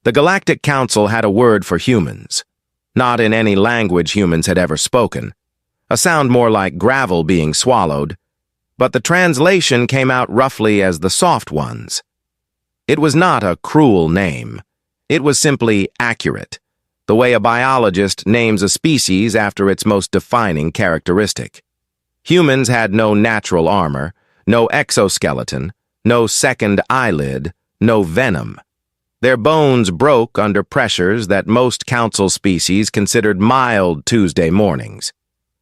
The Galactic Council had a word for humans, not in any language humans had ever spoken, a sound more like gravel being swallowed, but the translation came out roughly as the soft ones. It was not a cruel name. It was simply accurate, the way a biologist names a species after its most defining characteristic. Humans had no natural armor, no exoskeleton, no second eyelid, no venom. Their bones broke under pressures that most council species considered mild Tuesday mornings.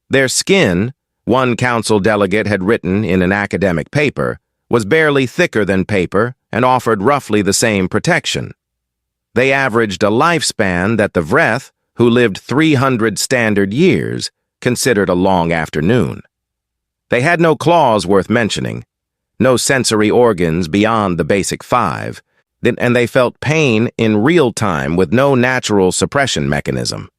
Their skin, one council delegate had written in an academic paper, was barely thicker than paper and offered roughly the same protection. They averaged a lifespan that the Vreth, who lived 300 standard years, considered a long afternoon. They had no claws worth mentioning, no sensory organs beyond the basic 5, and they felt pain in real time with no natural suppression mechanism.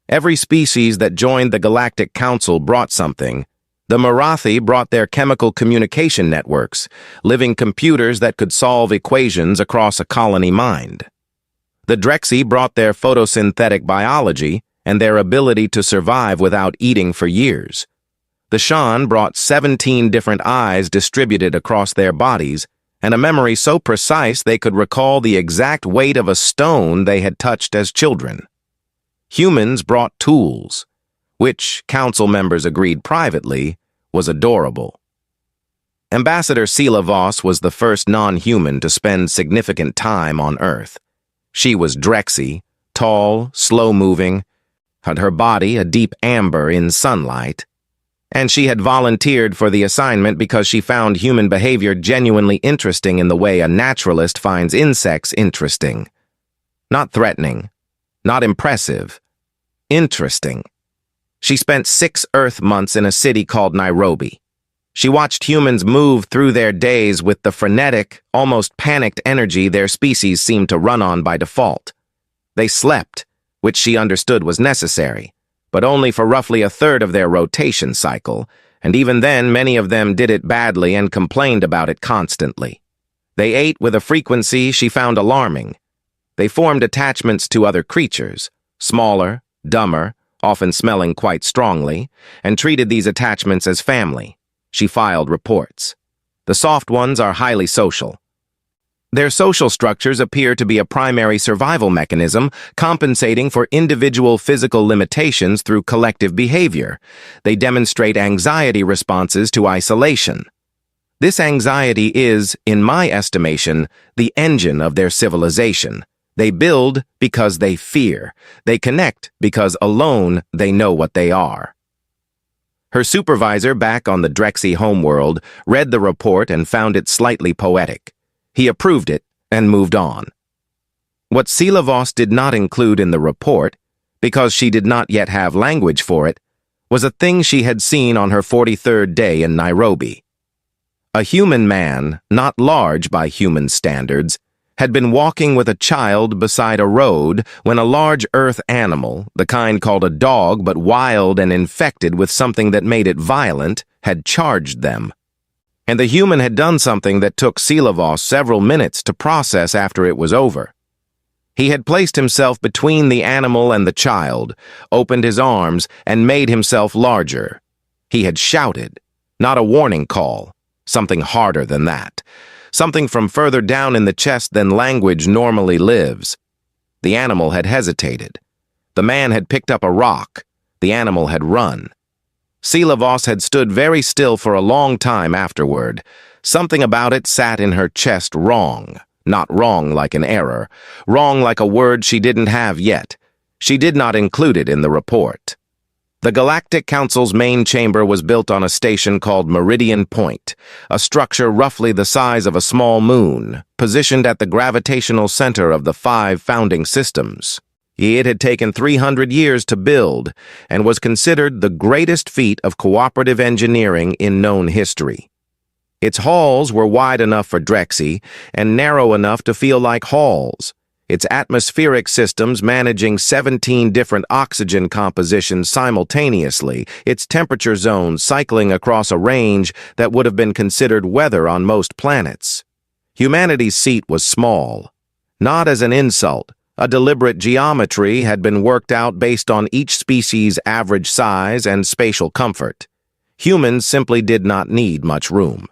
Every species that joined the Galactic Council brought something. The Marathi brought their chemical communication networks, living computers that could solve equations across a colony mind. The Drexy brought their photosynthetic biology and their ability to survive without eating for years. The Shan brought 17 different eyes distributed across their bodies and a memory so precise they could recall the exact weight of a stone they had touched as children. Humans brought tools, which, council members agreed privately, was adorable. Ambassador Sela Voss was the first non-human to spend significant time on Earth. She was Drexy, tall, slow-moving, had her body a deep amber in sunlight, and she had volunteered for the assignment because she found human behavior genuinely interesting in the way a naturalist finds insects interesting. Not threatening, not impressive, interesting. She spent 6 Earth months in a city called Nairobi. She watched humans move through their days with the frenetic, almost panicked energy their species seemed to run on by default. They slept, which she understood was necessary, but only for roughly a third of their rotation cycle, and even then many of them did it badly and complained about it constantly. They ate with a frequency she found alarming. They formed attachments to other creatures, smaller, dumber, often smelling quite strongly, and treated these attachments as family. She filed reports. The soft ones are highly social. Their social structures appear to be a primary survival mechanism, compensating for individual physical limitations through collective behavior. They demonstrate anxiety responses to isolation. This anxiety is, in my estimation, the engine of their civilization. They build because they fear. They connect because alone they know what they are. Her supervisor back on the Drexy homeworld read the report and found it slightly poetic. He approved it and moved on. What Sela Voss did not include in the report, because she did not yet have language for it, was a thing she had seen on her 43rd day in Nairobi. A human man, not large by human standards, had been walking with a child beside a road when a large earth animal, the kind called a dog but wild and infected with something that made it violent, had charged them. And the human had done something that took Sela Voss several minutes to process after it was over. He had placed himself between the animal and the child, opened his arms, and made himself larger. He had shouted, not a warning call, something harder than that. Something from further down in the chest than language normally lives. The animal had hesitated. The man had picked up a rock. The animal had run. Sela Voss had stood very still for a long time afterward. Something about it sat in her chest wrong. Not wrong like an error. Wrong like a word she didn't have yet. She did not include it in the report. The Galactic Council's main chamber was built on a station called Meridian Point, a structure roughly the size of a small moon, positioned at the gravitational center of the 5 founding systems. It had taken 300 years to build and was considered the greatest feat of cooperative engineering in known history. Its halls were wide enough for Drexy and narrow enough to feel like halls, its atmospheric systems managing 17 different oxygen compositions simultaneously, its temperature zones cycling across a range that would have been considered weather on most planets. Humanity's seat was small, not as an insult, A deliberate geometry had been worked out based on each species' average size and spatial comfort. Humans simply did not need much room.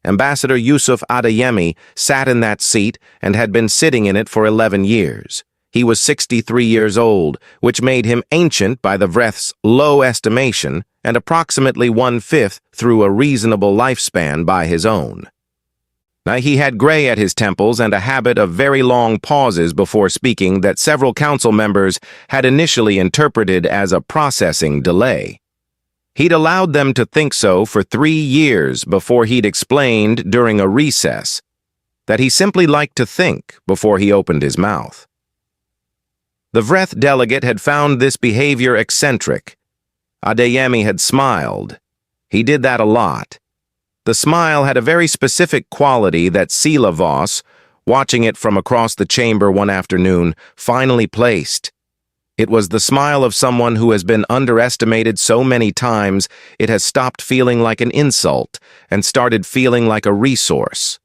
Ambassador Yusuf Adeyemi sat in that seat and had been sitting in it for 11 years. He was 63 years old, which made him ancient by the Vreth's low estimation and approximately one-fifth through a reasonable lifespan by his own. Now, he had gray at his temples and a habit of very long pauses before speaking that several council members had initially interpreted as a processing delay. He'd allowed them to think so for 3 years before he'd explained during a recess that he simply liked to think before he opened his mouth. The Vreth delegate had found this behavior eccentric. Adeyemi had smiled. He did that a lot. The smile had a very specific quality that Sela Voss, watching it from across the chamber one afternoon, finally placed. It was the smile of someone who has been underestimated so many times it has stopped feeling like an insult and started feeling like a resource.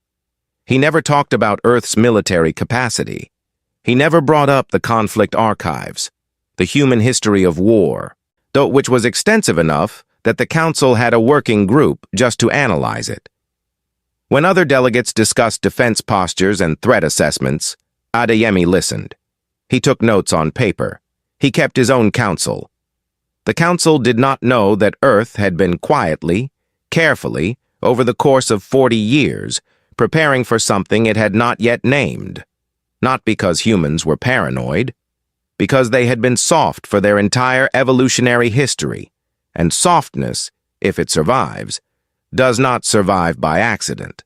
He never talked about Earth's military capacity. He never brought up the conflict archives, the human history of war, which was extensive enough that the council had a working group just to analyze it. When other delegates discussed defense postures and threat assessments, Adeyemi listened. He took notes on paper. He kept his own counsel. The council did not know that Earth had been quietly, carefully, over the course of 40 years, preparing for something it had not yet named. Not because humans were paranoid, because they had been soft for their entire evolutionary history, and softness, if it survives, does not survive by accident.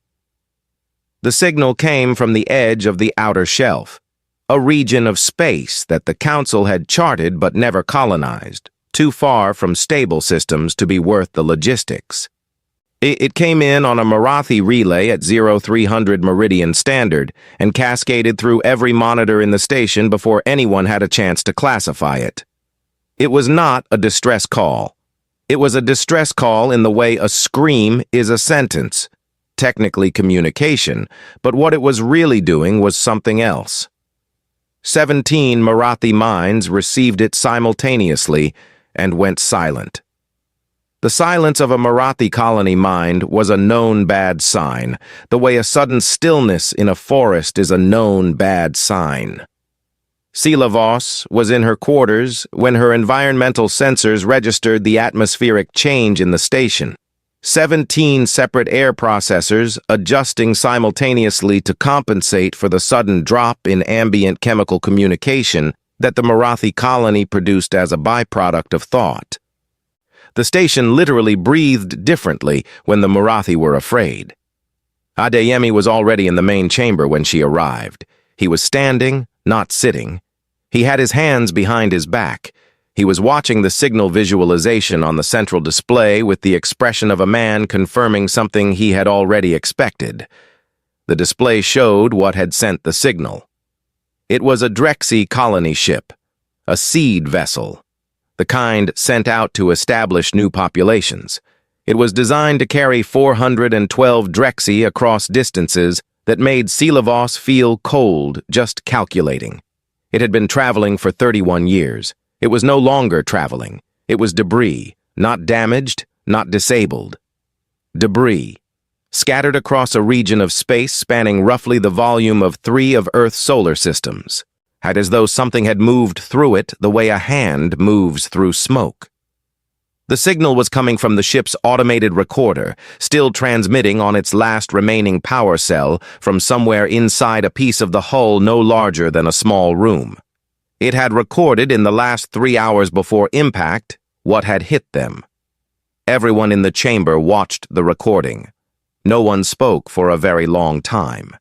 The signal came from the edge of the outer shelf, a region of space that the council had charted but never colonized, too far from stable systems to be worth the logistics. It came in on a Marathi relay at 0300 Meridian Standard and cascaded through every monitor in the station before anyone had a chance to classify it. It was not a distress call. It was a distress call in the way a scream is a sentence, technically communication, but what it was really doing was something else. 17 Marathi minds received it simultaneously and went silent. The silence of a Marathi colony mind was a known bad sign, the way a sudden stillness in a forest is a known bad sign. Sela Voss was in her quarters when her environmental sensors registered the atmospheric change in the station. 17 separate air processors adjusting simultaneously to compensate for the sudden drop in ambient chemical communication that the Marathi colony produced as a byproduct of thought. The station literally breathed differently when the Marathi were afraid. Adeyemi was already in the main chamber when she arrived. He was standing, not sitting. He had his hands behind his back. He was watching the signal visualization on the central display with the expression of a man confirming something he had already expected. The display showed what had sent the signal. It was a Drexy colony ship, a seed vessel, the kind sent out to establish new populations. It was designed to carry 412 Drexy across distances that made Sela Voss feel cold just calculating. It had been traveling for 31 years. It was no longer traveling. It was debris, not damaged, not disabled. Debris, scattered across a region of space spanning roughly the volume of 3 of Earth's solar systems, had as though something had moved through it the way a hand moves through smoke. The signal was coming from the ship's automated recorder, still transmitting on its last remaining power cell from somewhere inside a piece of the hull no larger than a small room. It had recorded in the last 3 hours before impact what had hit them. Everyone in the chamber watched the recording. No one spoke for a very long time.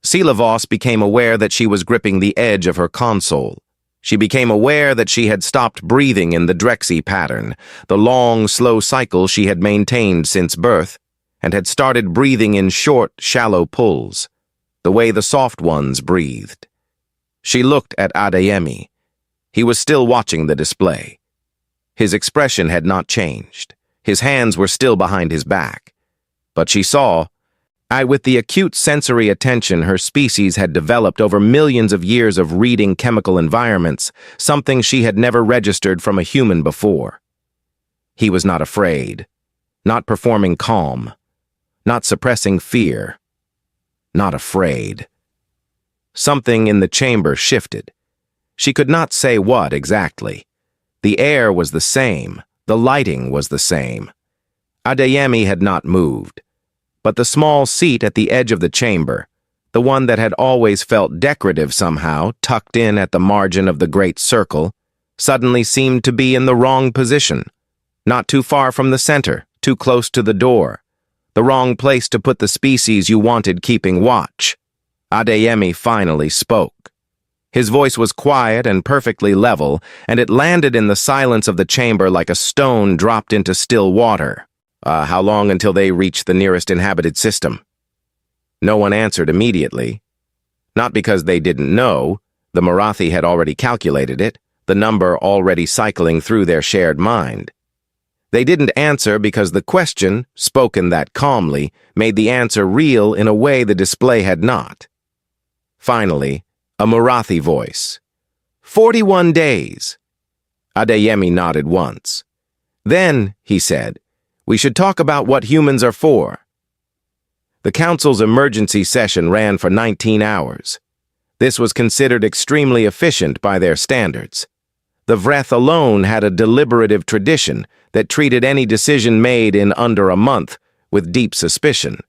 Sela Voss became aware that she was gripping the edge of her console. She became aware that she had stopped breathing in the Drexy pattern, the long, slow cycle she had maintained since birth, and had started breathing in short, shallow pulls, the way the soft ones breathed. She looked at Adeyemi. He was still watching the display. His expression had not changed. His hands were still behind his back. But she saw With the acute sensory attention her species had developed over millions of years of reading chemical environments, something she had never registered from a human before. He was not afraid, not performing calm, not suppressing fear, not afraid. Something in the chamber shifted. She could not say what exactly. The air was the same, the lighting was the same. Adeyemi had not moved. But the small seat at the edge of the chamber, the one that had always felt decorative somehow, tucked in at the margin of the great circle, suddenly seemed to be in the wrong position. Not too far from the center, too close to the door. The wrong place to put the species you wanted keeping watch. Adeyemi finally spoke. His voice was quiet and perfectly level, and it landed in the silence of the chamber like a stone dropped into still water. How long until they reached the nearest inhabited system? No one answered immediately. Not because they didn't know. The Marathi had already calculated it, the number already cycling through their shared mind. They didn't answer because the question, spoken that calmly, made the answer real in a way the display had not. Finally, a Marathi voice. 41 days. Adeyemi nodded once. Then, he said, we should talk about what humans are for. The council's emergency session ran for 19 hours. This was considered extremely efficient by their standards. The Vreth alone had a deliberative tradition that treated any decision made in under a month with deep suspicion.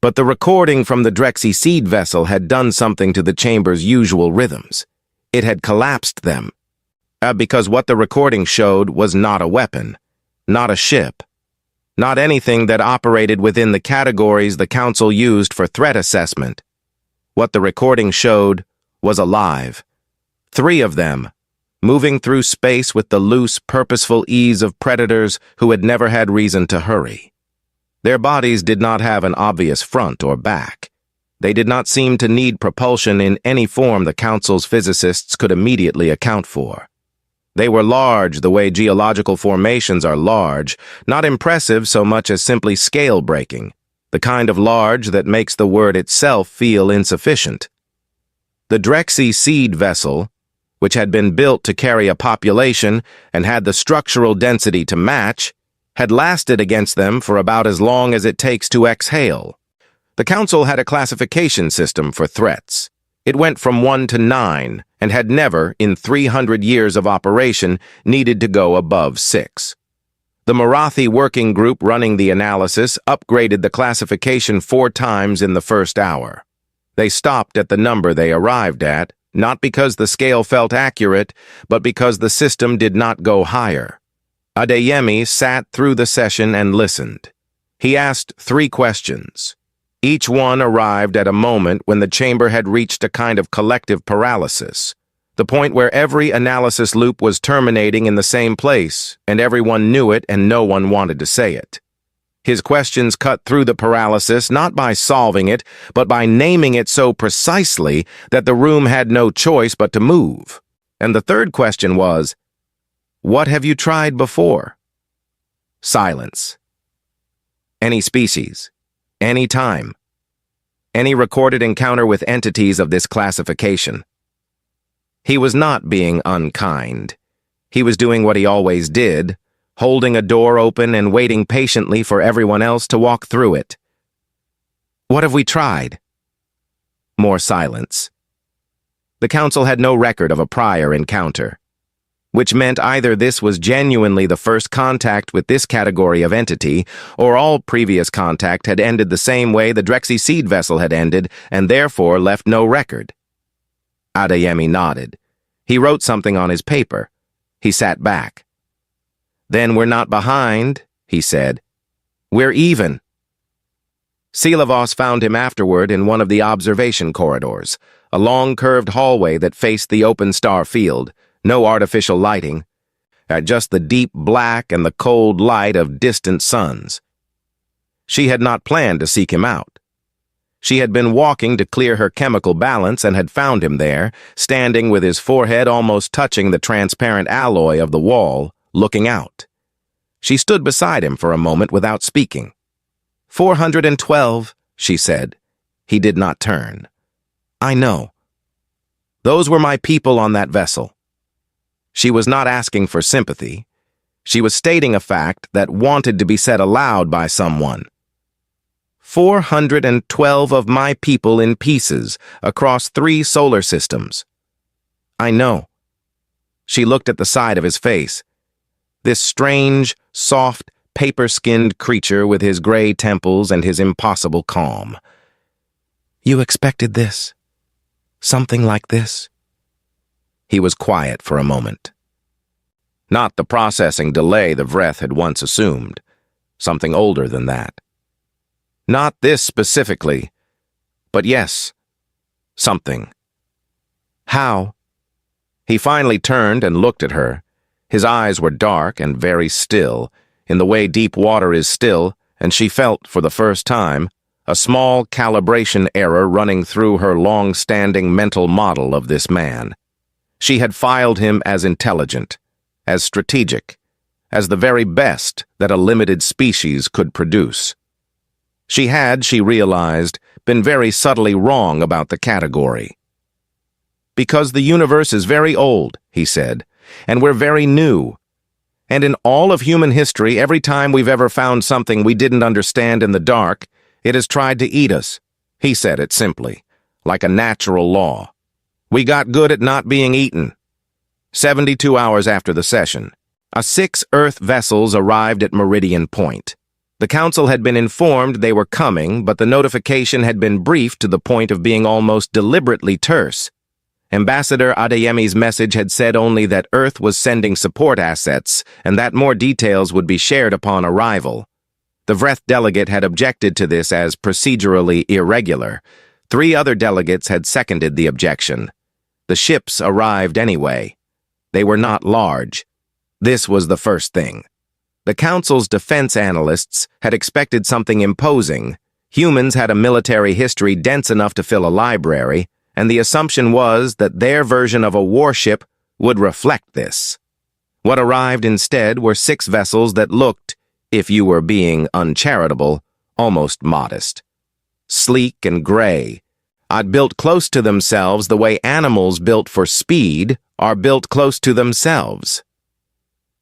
But the recording from the Drexy seed vessel had done something to the chamber's usual rhythms. It had collapsed them. Because what the recording showed was not a weapon, not a ship, not anything that operated within the categories the council used for threat assessment. What the recording showed was alive. 3 of them, moving through space with the loose, purposeful ease of predators who had never had reason to hurry. Their bodies did not have an obvious front or back. They did not seem to need propulsion in any form the council's physicists could immediately account for. They were large the way geological formations are large, not impressive so much as simply scale-breaking, the kind of large that makes the word itself feel insufficient. The Drexy seed vessel, which had been built to carry a population and had the structural density to match, had lasted against them for about as long as it takes to exhale. The council had a classification system for threats. It went from 1 to 9 and had never, in 300 years of operation, needed to go above 6. The Marathi working group running the analysis upgraded the classification 4 times in the first hour. They stopped at the number they arrived at, not because the scale felt accurate, but because the system did not go higher. Adeyemi sat through the session and listened. He asked 3 questions. Each one arrived at a moment when the chamber had reached a kind of collective paralysis, the point where every analysis loop was terminating in the same place, and everyone knew it and no one wanted to say it. His questions cut through the paralysis not by solving it, but by naming it so precisely that the room had no choice but to move. And the third question was, what have you tried before? Silence. Any species. Any time. Any recorded encounter with entities of this classification. He was not being unkind. He was doing what he always did, holding a door open and waiting patiently for everyone else to walk through it. What have we tried? More silence. The council had no record of a prior encounter, which meant either this was genuinely the first contact with this category of entity, or all previous contact had ended the same way the Drexy seed vessel had ended, and therefore left no record. Adeyemi nodded. He wrote something on his paper. He sat back. Then we're not behind, he said. We're even. Silavos found him afterward in one of the observation corridors, a long curved hallway that faced the open star field. No artificial lighting, just the deep black and the cold light of distant suns. She had not planned to seek him out. She had been walking to clear her chemical balance and had found him there, standing with his forehead almost touching the transparent alloy of the wall, looking out. She stood beside him for a moment without speaking. 412, she said. He did not turn. I know. Those were my people on that vessel. She was not asking for sympathy. She was stating a fact that wanted to be said aloud by someone. 412 of my people in pieces across 3 solar systems. I know. She looked at the side of his face. This strange, soft, paper-skinned creature with his gray temples and his impossible calm. You expected this? Something like this? He was quiet for a moment. Not the processing delay the Vreth had once assumed. Something older than that. Not this specifically, but yes, something. How? He finally turned and looked at her. His eyes were dark and very still, in the way deep water is still, and she felt, for the first time, a small calibration error running through her long-standing mental model of this man. She had filed him as intelligent, as strategic, as the very best that a limited species could produce. She had, she realized, been very subtly wrong about the category. Because the universe is very old, he said, and we're very new. And in all of human history, every time we've ever found something we didn't understand in the dark, it has tried to eat us. He said it simply, like a natural law. We got good at not being eaten. 72 hours after the session, 6 Earth vessels arrived at Meridian Point. The Council had been informed they were coming, but the notification had been brief to the point of being almost deliberately terse. Ambassador Adeyemi's message had said only that Earth was sending support assets and that more details would be shared upon arrival. The Vreth delegate had objected to this as procedurally irregular. 3 other delegates had seconded the objection. The ships arrived anyway. They were not large. This was the first thing. The Council's defense analysts had expected something imposing. Humans had a military history dense enough to fill a library, and the assumption was that their version of a warship would reflect this. What arrived instead were 6 vessels that looked, if you were being uncharitable, almost modest. Sleek and gray, built close to themselves the way animals built for speed are built close to themselves.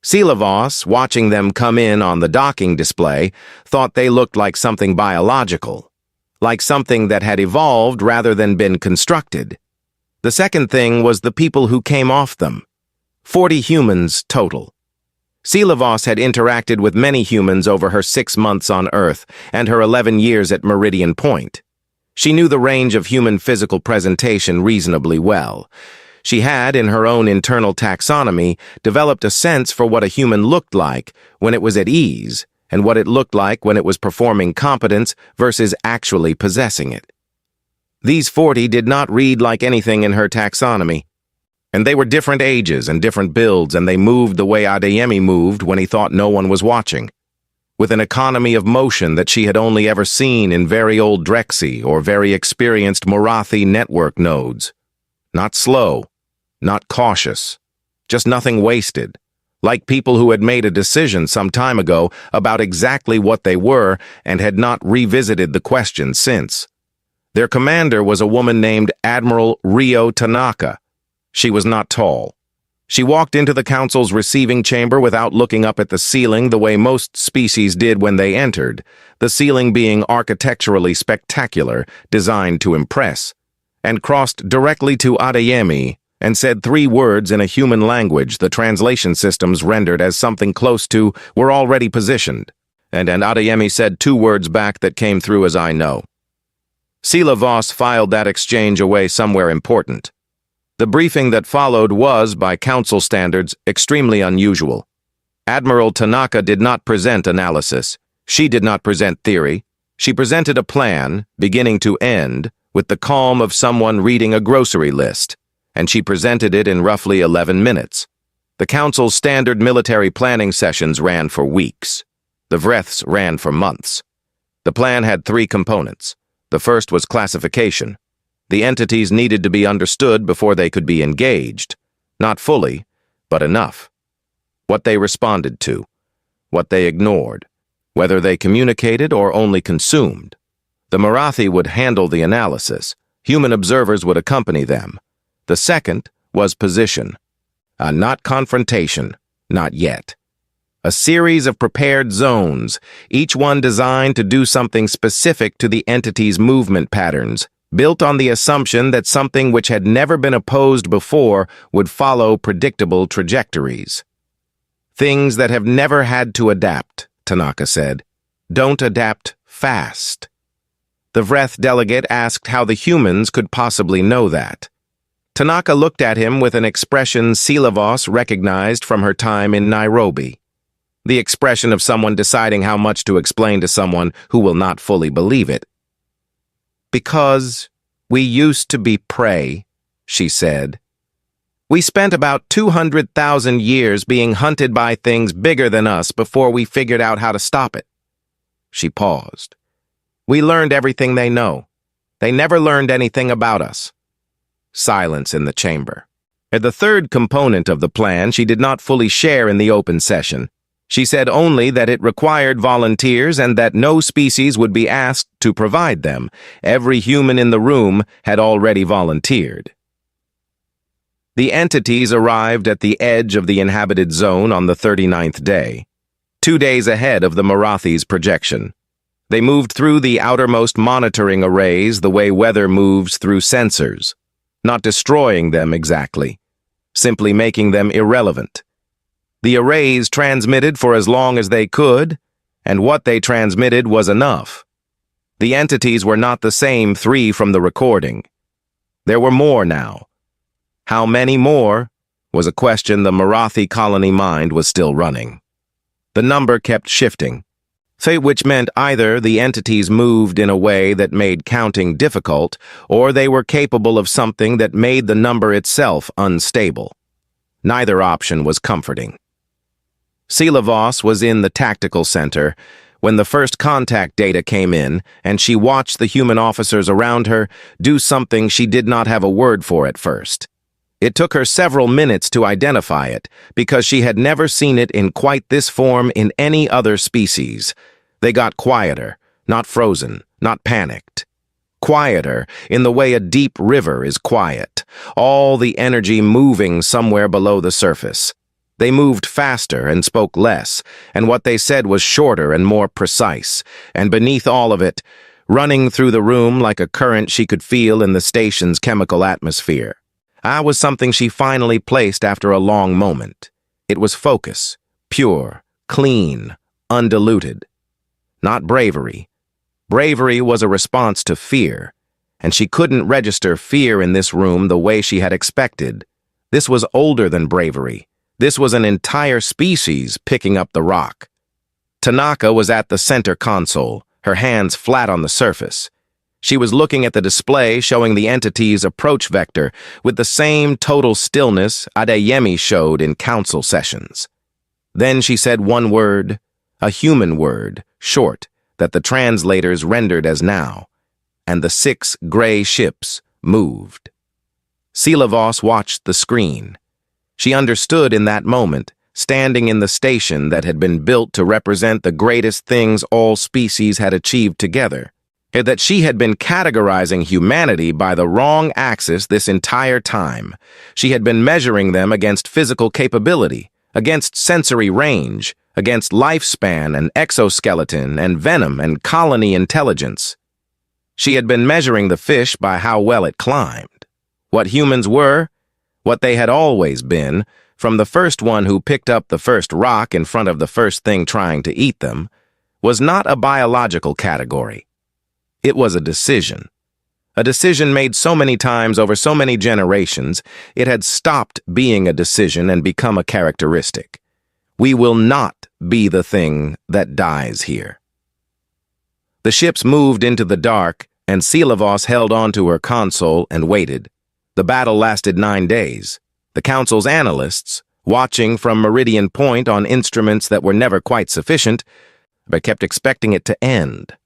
Silavos, watching them come in on the docking display, thought they looked like something biological, like something that had evolved rather than been constructed. The second thing was the people who came off them. 40 humans total. Silavos had interacted with many humans over her 6 months on Earth and her 11 years at Meridian Point. She knew the range of human physical presentation reasonably well. She had, in her own internal taxonomy, developed a sense for what a human looked like when it was at ease, and what it looked like when it was performing competence versus actually possessing it. These 40 did not read like anything in her taxonomy. And they were different ages and different builds, and they moved the way Adeyemi moved when he thought no one was watching, with an economy of motion that she had only ever seen in very old Drexy or very experienced Morathi network nodes. Not slow, not cautious, just nothing wasted, like people who had made a decision some time ago about exactly what they were and had not revisited the question since. Their commander was a woman named Admiral Rio Tanaka. She was not tall. She walked into the Council's receiving chamber without looking up at the ceiling the way most species did when they entered, the ceiling being architecturally spectacular, designed to impress, and crossed directly to Adeyemi and said 3 words in a human language the translation systems rendered as something close to "we're already positioned," and Adeyemi said 2 words back that came through as "I know." Silavos filed that exchange away somewhere important. The briefing that followed was, by Council standards, extremely unusual. Admiral Tanaka did not present analysis. She did not present theory. She presented a plan, beginning to end, with the calm of someone reading a grocery list, and she presented it in roughly 11 minutes. The Council's standard military planning sessions ran for weeks. The Vreth's ran for months. The plan had 3 components. The first was classification. The entities needed to be understood before they could be engaged. Not fully, but enough. What they responded to, what they ignored, whether they communicated or only consumed. The Marathi would handle the analysis. Human observers would accompany them. The second was position. Not confrontation, not yet. A series of prepared zones, each one designed to do something specific to the entity's movement patterns, built on the assumption that something which had never been opposed before would follow predictable trajectories. Things that have never had to adapt, Tanaka said, don't adapt fast. The Vreth delegate asked how the humans could possibly know that. Tanaka looked at him with an expression Silavos recognized from her time in Nairobi. The expression of someone deciding how much to explain to someone who will not fully believe it. Because we used to be prey, she said. We spent about 200,000 years being hunted by things bigger than us before we figured out how to stop it. She paused. We learned everything they know. They never learned anything about us. Silence in the chamber. The third component of the plan she did not fully share in the open session. She said only that it required volunteers and that no species would be asked to provide them. Every human in the room had already volunteered. The entities arrived at the edge of the inhabited zone on the 39th day, 2 days ahead of the Marathi's projection. They moved through the outermost monitoring arrays the way weather moves through sensors, not destroying them exactly, simply making them irrelevant. The arrays transmitted for as long as they could, and what they transmitted was enough. The entities were not the same 3 from the recording. There were more now. How many more was a question the Marathi colony mind was still running. The number kept shifting, which meant either the entities moved in a way that made counting difficult, or they were capable of something that made the number itself unstable. Neither option was comforting. Silavos was in the tactical center when the first contact data came in, and she watched the human officers around her do something she did not have a word for at first. It took her several minutes to identify it, because she had never seen it in quite this form in any other species. They got quieter, not frozen, not panicked. Quieter in the way a deep river is quiet, all the energy moving somewhere below the surface. They moved faster and spoke less, and what they said was shorter and more precise, and beneath all of it, running through the room like a current she could feel in the station's chemical atmosphere. Was something she finally placed after a long moment. It was focus, pure, clean, undiluted. Not bravery. Bravery was a response to fear, and she couldn't register fear in this room the way she had expected. This was older than bravery. This was an entire species picking up the rock. Tanaka was at the center console, her hands flat on the surface. She was looking at the display showing the entity's approach vector with the same total stillness Adeyemi showed in council sessions. Then she said one word, a human word, short, that the translators rendered as now, and the 6 gray ships moved. Silavos watched the screen. She understood in that moment, standing in the station that had been built to represent the greatest things all species had achieved together, that she had been categorizing humanity by the wrong axis this entire time. She had been measuring them against physical capability, against sensory range, against lifespan and exoskeleton and venom and colony intelligence. She had been measuring the fish by how well it climbed. What humans were, what they had always been, from the first one who picked up the first rock in front of the first thing trying to eat them, was not a biological category. It was a decision. A decision made so many times over so many generations, it had stopped being a decision and become a characteristic. We will not be the thing that dies here. The ships moved into the dark, and Silavos held onto her console and waited. The battle lasted 9 days. The council's analysts, watching from Meridian Point on instruments that were never quite sufficient, but kept expecting it to end.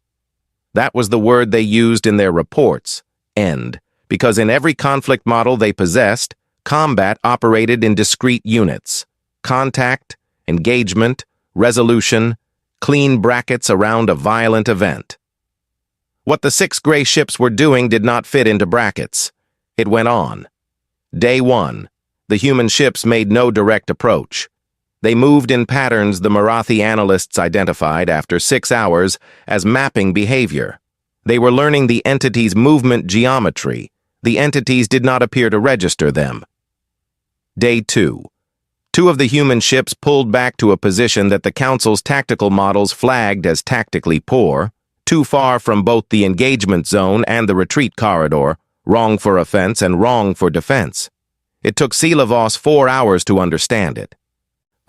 That was the word they used in their reports, end, because in every conflict model they possessed, combat operated in discrete units: contact, engagement, resolution, clean brackets around a violent event. What the 6 gray ships were doing did not fit into brackets. It went on. Day 1. The human ships made no direct approach. They moved in patterns the Marathi analysts identified after 6 hours as mapping behavior. They were learning the entity's movement geometry. The entities did not appear to register them. Day 2. 2 of the human ships pulled back to a position that the Council's tactical models flagged as tactically poor, too far from both the engagement zone and the retreat corridor, wrong for offense and wrong for defense. It took Silavos 4 hours to understand it.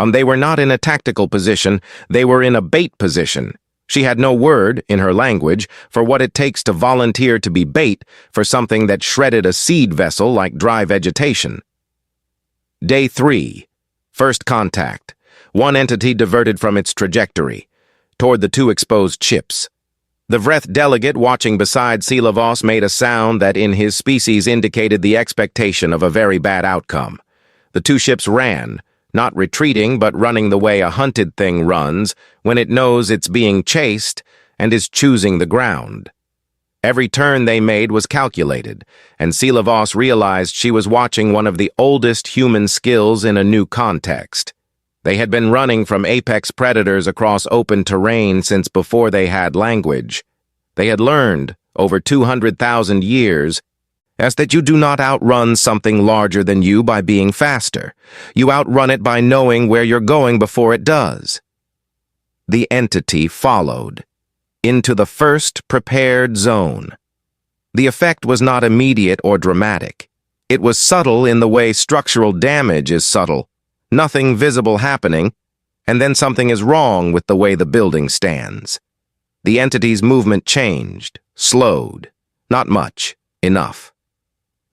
They were not in a tactical position, they were in a bait position. She had no word, in her language, for what it takes to volunteer to be bait for something that shredded a seed vessel like dry vegetation. Day 3. First contact. One entity diverted from its trajectory, toward the 2 exposed ships. The Vreth delegate watching beside Silavos made a sound that in his species indicated the expectation of a very bad outcome. The 2 ships ran, not retreating but running the way a hunted thing runs when it knows it's being chased and is choosing the ground. Every turn they made was calculated, and Silavos realized she was watching one of the oldest human skills in a new context. They had been running from apex predators across open terrain since before they had language. They had learned, over 200,000 years, as that you do not outrun something larger than you by being faster. You outrun it by knowing where you're going before it does. The entity followed, into the first prepared zone. The effect was not immediate or dramatic. It was subtle in the way structural damage is subtle. Nothing visible happening, and then something is wrong with the way the building stands. The entity's movement changed, slowed. Not much, enough.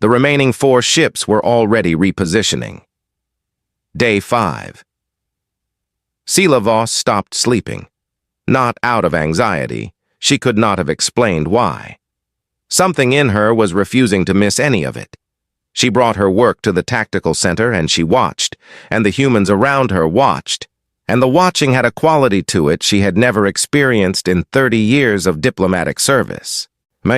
The remaining 4 ships were already repositioning. Day 5. Silavos stopped sleeping. Not out of anxiety. She could not have explained why. Something in her was refusing to miss any of it. She brought her work to the tactical center and she watched, and the humans around her watched, and the watching had a quality to it she had never experienced in 30 years of diplomatic service.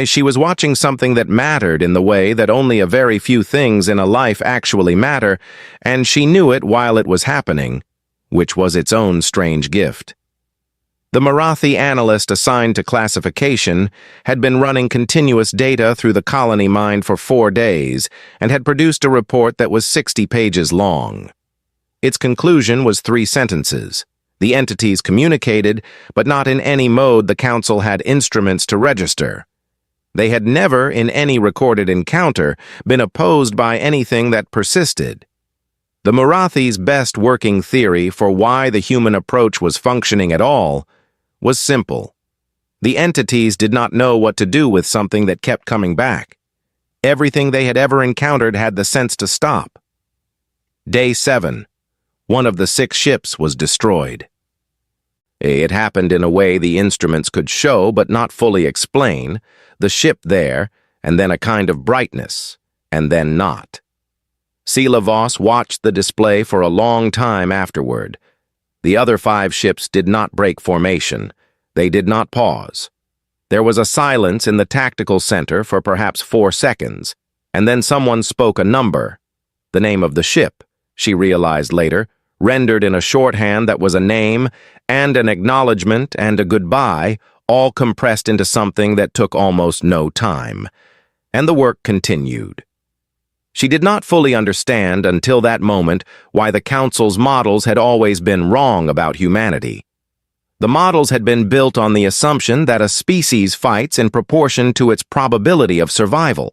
She was watching something that mattered in the way that only a very few things in a life actually matter, and she knew it while it was happening, which was its own strange gift. The Marathi analyst assigned to classification had been running continuous data through the colony mind for 4 days and had produced a report that was 60 pages long. Its conclusion was 3 sentences. The entities communicated, but not in any mode the Council had instruments to register. They had never, in any recorded encounter, been opposed by anything that persisted. The Marathi's best working theory for why the human approach was functioning at all was simple. The entities did not know what to do with something that kept coming back. Everything they had ever encountered had the sense to stop. Day 7. One of the 6 ships was destroyed. It happened in a way the instruments could show but not fully explain, the ship there, and then a kind of brightness, and then not. Silavos watched the display for a long time afterward. The other 5 ships did not break formation. They did not pause. There was a silence in the tactical center for perhaps 4 seconds, and then someone spoke a number. The name of the ship, she realized later, rendered in a shorthand that was a name and an acknowledgement and a goodbye, all compressed into something that took almost no time. And the work continued. She did not fully understand until that moment why the Council's models had always been wrong about humanity. The models had been built on the assumption that a species fights in proportion to its probability of survival.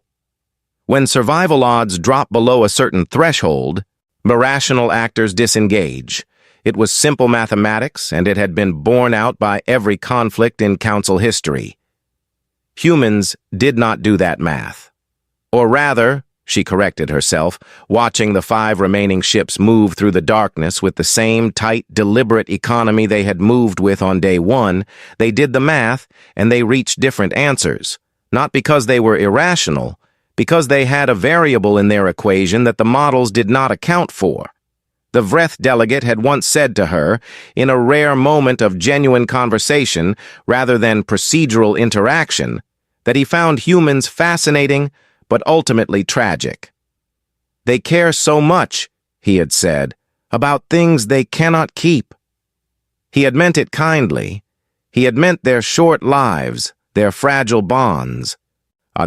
When survival odds drop below a certain threshold, irrational actors disengage. It was simple mathematics, and it had been borne out by every conflict in Council history. Humans did not do that math. Or rather, she corrected herself, watching the 5 remaining ships move through the darkness with the same tight, deliberate economy they had moved with on day 1, they did the math, and they reached different answers, not because they were irrational, because they had a variable in their equation that the models did not account for. The Vreth delegate had once said to her, in a rare moment of genuine conversation rather than procedural interaction, that he found humans fascinating but ultimately tragic. They care so much, he had said, about things they cannot keep. He had meant it kindly. He had meant their short lives, their fragile bonds,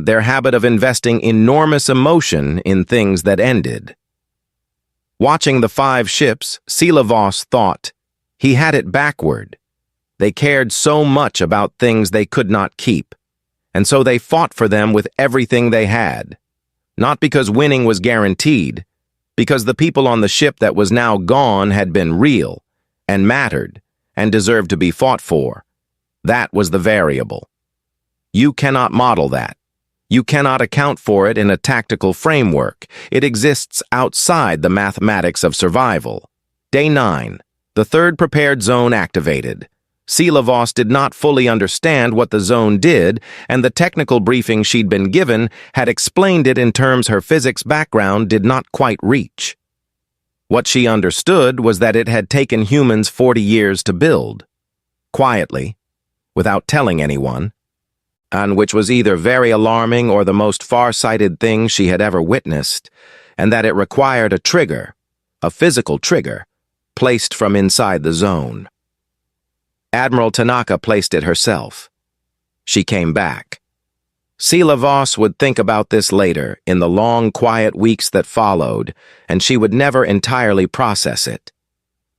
their habit of investing enormous emotion in things that ended. Watching the 5 ships, Seelavos thought, he had it backward. They cared so much about things they could not keep, and so they fought for them with everything they had. Not because winning was guaranteed, because the people on the ship that was now gone had been real, and mattered, and deserved to be fought for. That was the variable. You cannot model that. You cannot account for it in a tactical framework. It exists outside the mathematics of survival. Day 9. The 3rd prepared zone activated. Seelavos did not fully understand what the zone did, and the technical briefing she'd been given had explained it in terms her physics background did not quite reach. What she understood was that it had taken humans 40 years to build. Quietly, without telling anyone, and which was either very alarming or the most far-sighted thing she had ever witnessed, and that it required a trigger, a physical trigger, placed from inside the zone. Admiral Tanaka placed it herself. She came back. Seelavos would think about this later, in the long, quiet weeks that followed, and she would never entirely process it.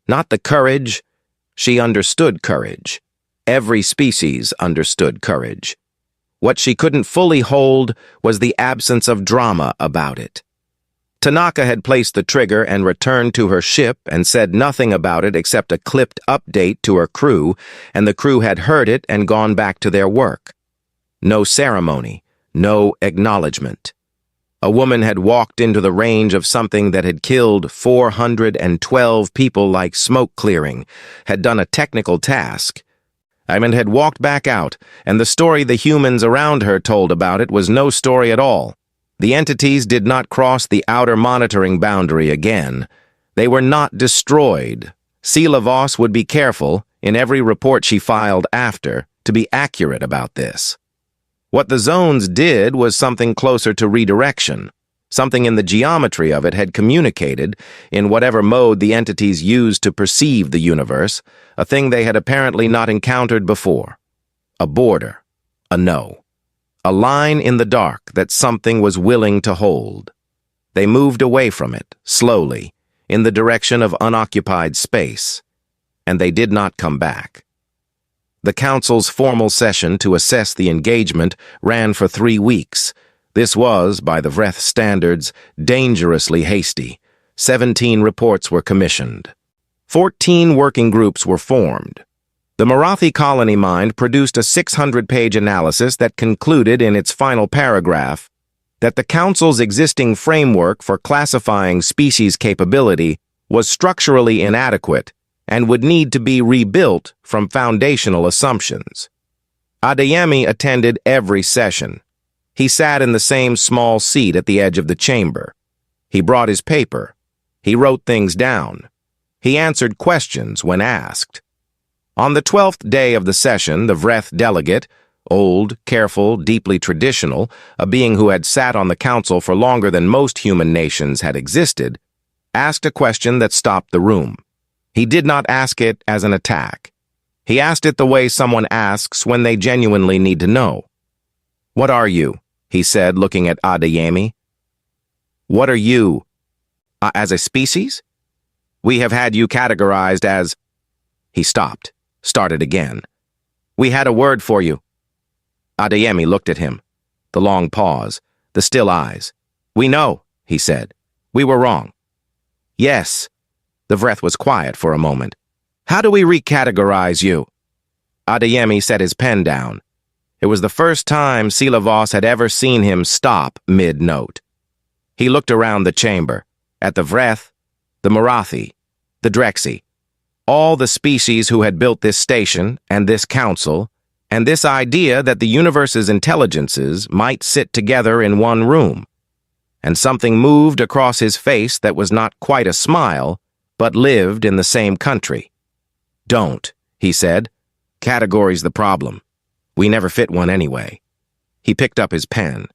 Not the courage. She understood courage. Every species understood courage. What she couldn't fully hold was the absence of drama about it. Tanaka had placed the trigger and returned to her ship and said nothing about it except a clipped update to her crew, and the crew had heard it and gone back to their work. No ceremony, no acknowledgement. A woman had walked into the range of something that had killed 412 people like smoke clearing, had done a technical task, and had walked back out, and the story the humans around her told about it was no story at all. The entities did not cross the outer monitoring boundary again. They were not destroyed. Seelavos would be careful, in every report she filed after, to be accurate about this. What the zones did was something closer to redirection. Something in the geometry of it had communicated, in whatever mode the entities used to perceive the universe, a thing they had apparently not encountered before. A border. A no. A line in the dark that something was willing to hold. They moved away from it, slowly, in the direction of unoccupied space. And they did not come back. The Council's formal session to assess the engagement ran for 3 weeks. This was, by the Vreth standards, dangerously hasty. 17 reports were commissioned. 14 working groups were formed. The Marathi colony mind produced a 600-page analysis that concluded in its final paragraph that the Council's existing framework for classifying species capability was structurally inadequate and would need to be rebuilt from foundational assumptions. Adeyemi attended every session. He sat in the same small seat at the edge of the chamber. He brought his paper. He wrote things down. He answered questions when asked. On the 12th day of the session, the Vreth delegate, old, careful, deeply traditional, a being who had sat on the council for longer than most human nations had existed, asked a question that stopped the room. He did not ask it as an attack. He asked it the way someone asks when they genuinely need to know. "What are you?" he said, looking at Adeyemi. "What are you? As a species? We have had you categorized as—" He stopped, started again. "We had a word for you." Adeyemi looked at him. The long pause, the still eyes. "We know," he said. "We were wrong." "Yes." The Vreth was quiet for a moment. "How do we recategorize you?" Adeyemi set his pen down. It was the first time Seelavos had ever seen him stop mid-note. He looked around the chamber, at the Vreth, the Marathi, the Drexi, all the species who had built this station and this council, and this idea that the universe's intelligences might sit together in one room. And something moved across his face that was not quite a smile, but lived in the same country. "Don't," he said. "Category's the problem. We never fit one anyway." He picked up his pen.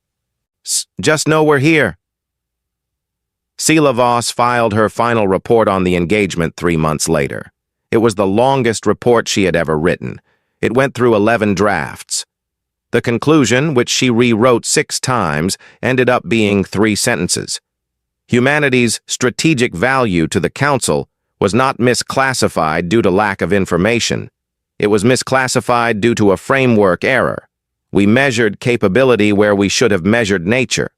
Just know we're here. Sheila Voss filed her final report on the engagement 3 months later. It was the longest report she had ever written. It went through 11 drafts. The conclusion, which she rewrote 6 times, ended up being 3 sentences. Humanity's strategic value to the Council was not misclassified due to lack of information. It was misclassified due to a framework error. We measured capability where we should have measured nature.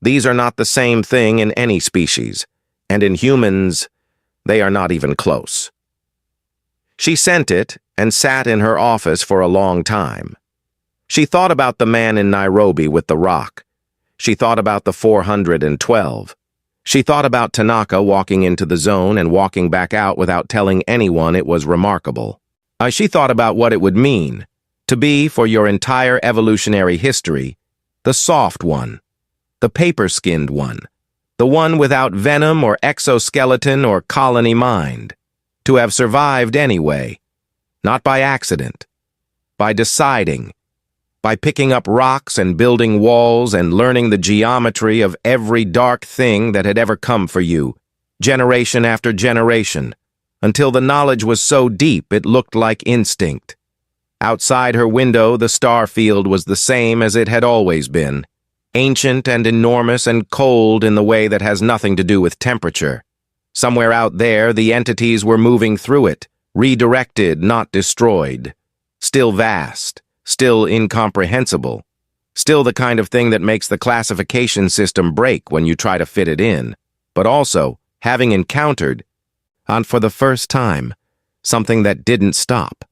These are not the same thing in any species, and in humans, they are not even close. She sent it and sat in her office for a long time. She thought about the man in Nairobi with the rock. She thought about the 412. She thought about Tanaka walking into the zone and walking back out without telling anyone it was remarkable. She thought about what it would mean to be, for your entire evolutionary history, the soft one, the paper-skinned one, the one without venom or exoskeleton or colony mind, to have survived anyway, not by accident, by deciding, by picking up rocks and building walls and learning the geometry of every dark thing that had ever come for you, generation after generation, until the knowledge was so deep it looked like instinct. Outside her window, the star field was the same as it had always been, ancient and enormous and cold in the way that has nothing to do with temperature. Somewhere out there, the entities were moving through it, redirected, not destroyed. Still vast, still incomprehensible, still the kind of thing that makes the classification system break when you try to fit it in, but also, having encountered, and for the first time, something that didn't stop,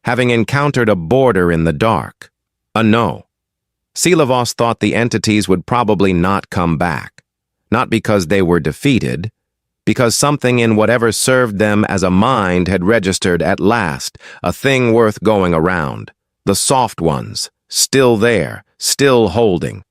having encountered a border in the dark, a no. Sheila Voss thought the entities would probably not come back, not because they were defeated, because something in whatever served them as a mind had registered at last, a thing worth going around. The soft ones, still there, still holding,